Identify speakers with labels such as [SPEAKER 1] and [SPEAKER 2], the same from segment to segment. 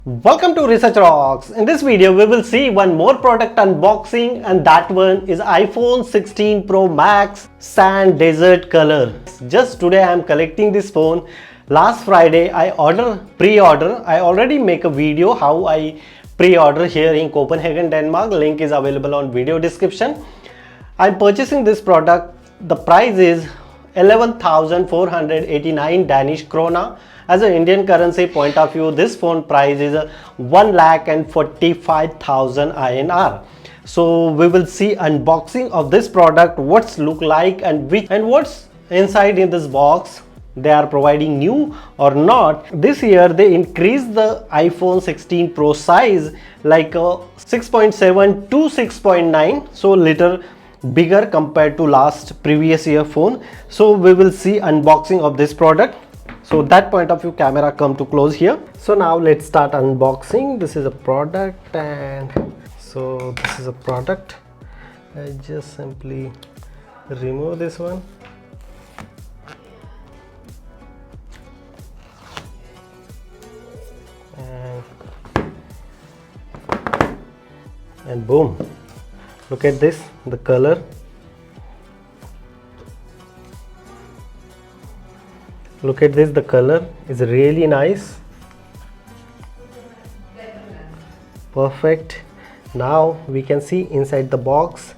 [SPEAKER 1] Welcome to Research Rocks. In this video, we will see one more product unboxing, and that one is iPhone 16 Pro Max Sand Desert Color. Just today I am collecting this phone. Last Friday I pre-order. I already make a video how I pre-order here in Copenhagen, Denmark. Link is available on video description. I'm purchasing this product. The price is 11,489 Danish krona. As an Indian currency point of view, this phone price is 1,45,000 INR. So we will see unboxing of this product, what's look like and what's inside in this box. They are providing new or not. This year they increased the iPhone 16 Pro size like 6.7 to 6.9, so little bigger compared to previous year phone. So we will see unboxing of this product. So that point of view, camera come to close here. So now let's start unboxing. This is a product, and so this is a product. I just simply remove this one. And boom, look at this, the color. Look at this, the color is really nice. Perfect. Now we can see inside the box,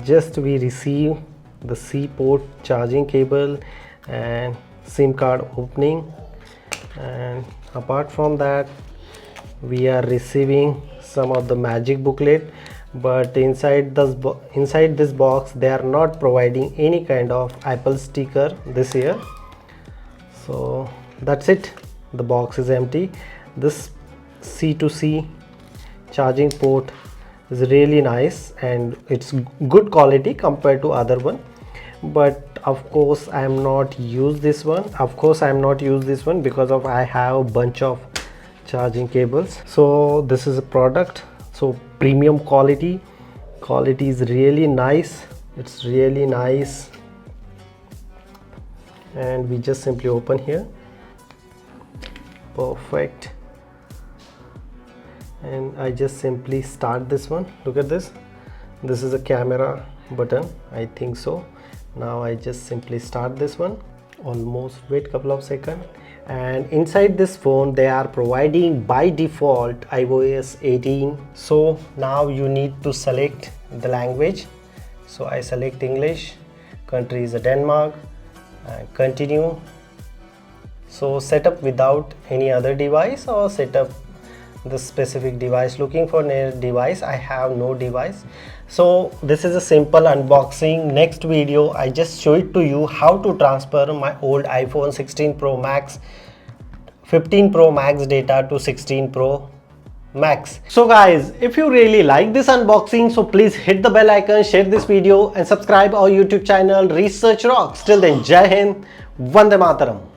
[SPEAKER 1] just we receive the C port charging cable and SIM card opening, and apart from that we are receiving some of the magic booklet. But inside this box they are not providing any kind of Apple sticker this year. So that's it, the box is empty. This C to C charging port is really nice and it's good quality compared to other one. But of course I am not use this one. Because of I have a bunch of charging cables. So this is a product, so premium quality is really nice. It's really nice. And we just simply open here. Perfect. And I just simply start this one. Look at this. This is a camera button, I think so. Now I just simply start this one. Almost wait couple of seconds. And inside this phone they are providing by default iOS 18. So now you need to select the language. So I select English, country is Denmark, and continue. So setup without any other device or setup the specific device. Looking for a device, I have no device. So this is a simple unboxing. Next video I just show it to you how to transfer my old iPhone 16 Pro Max 15 Pro Max data to 16 Pro Max. So guys, if you really like this unboxing, so please hit the bell icon, share this video and subscribe our YouTube channel Research Rocks. Till then, Jai Hind, Vande Mataram.